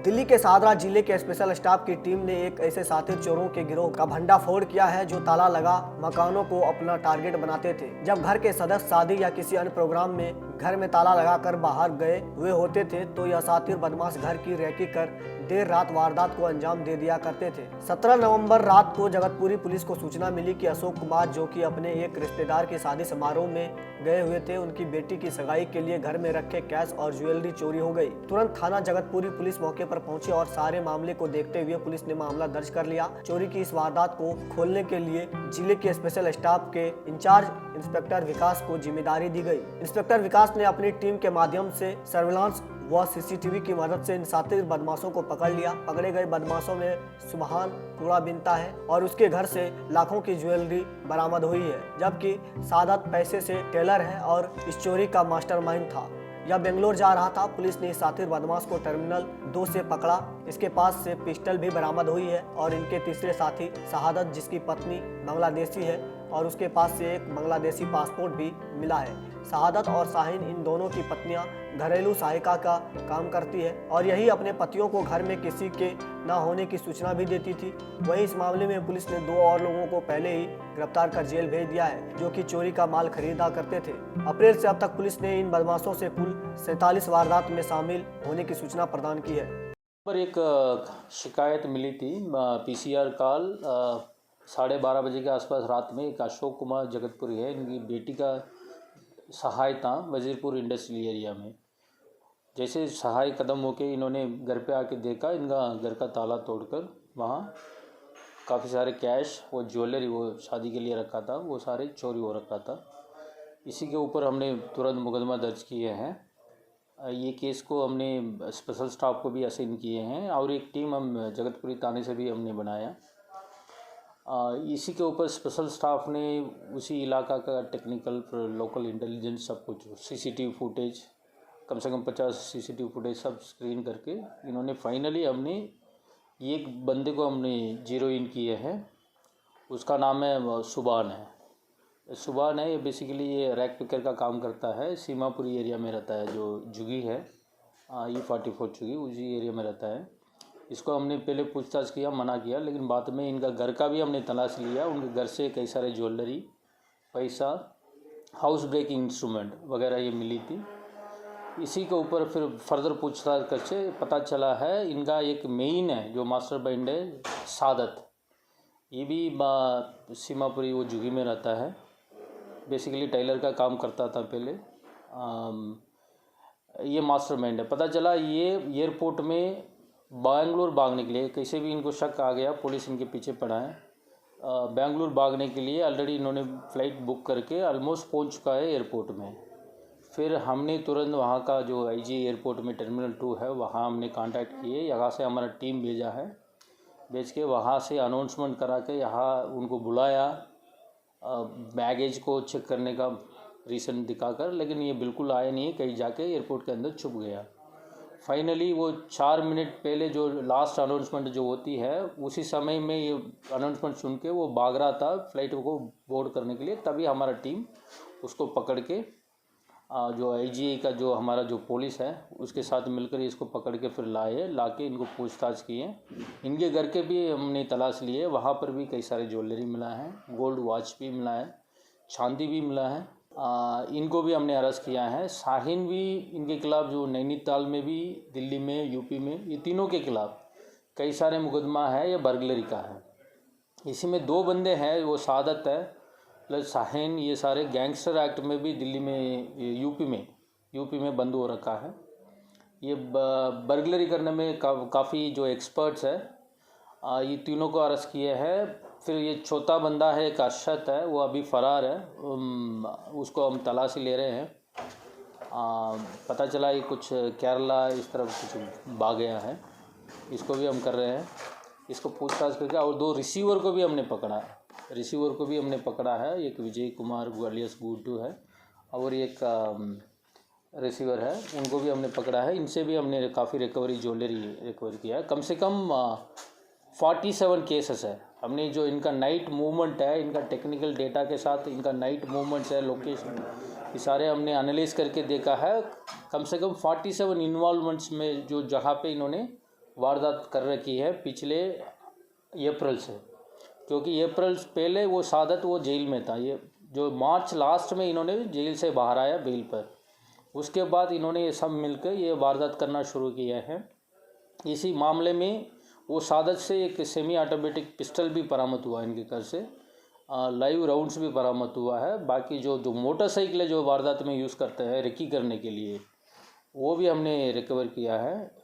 दिल्ली के सादरा जिले के स्पेशल स्टाफ की टीम ने एक ऐसे साथी चोरों के गिरोह का भंडाफोड़ किया है जो ताला लगा मकानों को अपना टारगेट बनाते थे। जब घर के सदस्य शादी या किसी अन्य प्रोग्राम में घर में ताला लगाकर बाहर गए हुए होते थे तो यह साथी बदमाश घर की रैकी कर देर रात वारदात को अंजाम दे दिया करते थे। 17 नवंबर रात को जगतपुरी पुलिस को सूचना मिली कि अशोक कुमार, जो कि अपने एक रिश्तेदार के शादी समारोह में गए हुए थे, उनकी बेटी की सगाई के लिए घर में रखे कैश और ज्वेलरी चोरी हो गई। तुरंत थाना जगतपुरी पुलिस मौके पर पहुंची और सारे मामले को देखते हुए पुलिस ने मामला दर्ज कर लिया। चोरी की इस वारदात को खोलने के लिए जिले के स्पेशल स्टाफ के इंचार्ज इंस्पेक्टर विकास को जिम्मेदारी दी गई। इंस्पेक्टर विकास ने अपनी टीम के माध्यम से सर्विलांस व सीसीटीवी की मदद से इन साथी बदमाशों को पकड़ लिया। पकड़े गए बदमाशों में सुबहान कूड़ा बिनता है और उसके घर से लाखों की ज्वेलरी बरामद हुई है, जबकि सादत पैसे से टेलर है और इस चोरी का मास्टरमाइंड था। यह बेंगलोर जा रहा था। पुलिस ने इस साथी बदमाश को टर्मिनल 2 से पकड़ा। इसके पास से पिस्टल भी बरामद हुई है और इनके तीसरे साथी शहादत, जिसकी पत्नी बांग्लादेशी है और उसके पास से एक बांग्लादेशी पासपोर्ट भी मिला है। शहादत और शाहीन, इन दोनों की पत्नियां घरेलू सहायिका का काम करती है और यही अपने पतियों को घर में किसी के न होने की सूचना भी देती थी। वहीं इस मामले में पुलिस ने 2 और लोगों को पहले ही गिरफ्तार कर जेल भेज दिया है, जो कि चोरी का माल खरीदा करते थे। अप्रैल से अब तक पुलिस ने इन बदमाशों से कुल 47 वारदात में शामिल होने की सूचना प्रदान की है। पर एक शिकायत मिली थी, पीसीआर कॉल 12:30 बजे के आसपास रात में। एक अशोक कुमार जगतपुरी है, इनकी बेटी का सहाय था वजीरपुर इंडस्ट्रियल एरिया में। जैसे सहाय कदम होके इन्होंने घर पे आके देखा, इनका घर का ताला तोड़कर वहाँ काफ़ी सारे कैश और ज्वेलरी वो शादी के लिए रखा था, वो सारे चोरी हो रखा था। इसी के ऊपर हमने तुरंत मुकदमा दर्ज किए हैं। ये केस को हमने स्पेशल स्टाफ को भी असाइन किए हैं और एक टीम हम जगतपुरी थाने से भी हमने बनाया। इसी के ऊपर स्पेशल स्टाफ ने उसी इलाका का टेक्निकल, लोकल इंटेलिजेंस, सब कुछ, सीसीटीवी फुटेज, कम से कम 50 सीसीटीवी फुटेज सब स्क्रीन करके इन्होंने फाइनली हमने एक बंदे को हमने जीरो इन किए हैं। उसका नाम है सुबान है। ये बेसिकली ये रैक पिकर का काम करता है। सीमापुरी एरिया में रहता है, जो जुगी है, E44 जुगी, उसी एरिया में रहता है। इसको हमने पहले पूछताछ किया, मना किया, लेकिन बाद में इनका घर का भी हमने तलाश लिया। उनके घर से कई सारे ज्वेलरी, पैसा, हाउस ब्रेकिंग इंस्ट्रूमेंट वगैरह ये मिली थी। इसी के ऊपर फिर फर्दर पूछताछ करके पता चला है इनका एक मेन है जो मास्टरमाइंड है, सादत। ये भी सीमापुरी वो जुगी में रहता है। बेसिकली टेलर का काम करता था पहले। ये मास्टरमाइंड है। पता चला ये एयरपोर्ट में बेंगलुरु भागने के लिए, कैसे भी इनको शक आ गया, पुलिस इनके पीछे पड़ा है। बेंगलुरु भागने के लिए ऑलरेडी इन्होंने फ़्लाइट बुक करके ऑलमोस्ट पहुंच चुका है एयरपोर्ट में। फिर हमने तुरंत वहाँ का जो आईजी एयरपोर्ट में टर्मिनल 2 है, वहाँ हमने कांटेक्ट किए। यहाँ से हमारा टीम भेज के वहाँ से अनाउंसमेंट करा के यहाँ उनको बुलाया, बैगेज को चेक करने का रीज़न दिखाकर, लेकिन ये बिल्कुल आया नहीं है, कहीं जाके एयरपोर्ट के अंदर छुप गया। फाइनली वो 4 मिनट पहले जो लास्ट अनाउंसमेंट जो होती है, उसी समय में ये अनाउंसमेंट सुन के वो भाग रहा था फ्लाइट को बोर्ड करने के लिए। तभी हमारा टीम उसको पकड़ के, जो आईजी का जो हमारा जो पुलिस है उसके साथ मिलकर इसको पकड़ के फिर लाके इनको पूछताछ किए। इनके घर के भी हमने तलाश लिए, वहाँ पर भी कई सारे ज्वेलरी मिला है, गोल्ड वॉच भी मिला है, चांदी भी मिला है। इनको भी हमने अरेस्ट किया है। शाहीन भी इनके खिलाफ़, जो नैनीताल में भी, दिल्ली में, यूपी में, ये तीनों के खिलाफ़ कई सारे मुकदमा है, ये बर्गलरी का है। इसी में 2 बंदे हैं, वो सादत है प्लस शाहीन। ये सारे गैंगस्टर एक्ट में भी दिल्ली में, यूपी में बंद हो रखा है। ये बर्गलरी करने में काफ़ी जो एक्सपर्ट्स है, ये तीनों को अरेस्ट किए हैं। फिर ये चौथा बंदा है, एक अरशद है, वो अभी फ़रार है, उसको हम तलाशी ले रहे हैं। पता चला ये कुछ केरला इस तरफ कुछ भाग गया है, इसको भी हम कर रहे हैं। इसको पूछताछ करके, और 2 रिसीवर को भी हमने पकड़ा है। एक विजय कुमार अलियास गुड्डू है और एक रिसीवर है, उनको भी हमने पकड़ा है। इनसे भी हमने काफ़ी ज्वेलरी रिकवर किया है। कम से कम 47 केसेस है। हमने जो इनका नाइट मूवमेंट है, इनका टेक्निकल डेटा के साथ इनका नाइट मूवमेंट्स है, लोकेशन, ये सारे हमने एनालाइज करके देखा है। कम से कम 47 इन्वॉल्वमेंट्स में जो जगह पे इन्होंने वारदात कर रखी है पिछले अप्रैल से, क्योंकि अप्रैल पहले वो सादत वो जेल में था। ये जो मार्च लास्ट में इन्होंने जेल से बाहर आया बेल पर, उसके बाद इन्होंने ये सब मिलकर ये वारदात करना शुरू किया है। इसी मामले में वो सादत से एक सेमी ऑटोमेटिक पिस्टल भी बरामद हुआ इनके घर से, लाइव राउंड्स भी बरामद हुआ है। बाकी जो मोटरसाइकिल है जो वारदात में यूज़ करते हैं रेकी करने के लिए, वो भी हमने रिकवर किया है।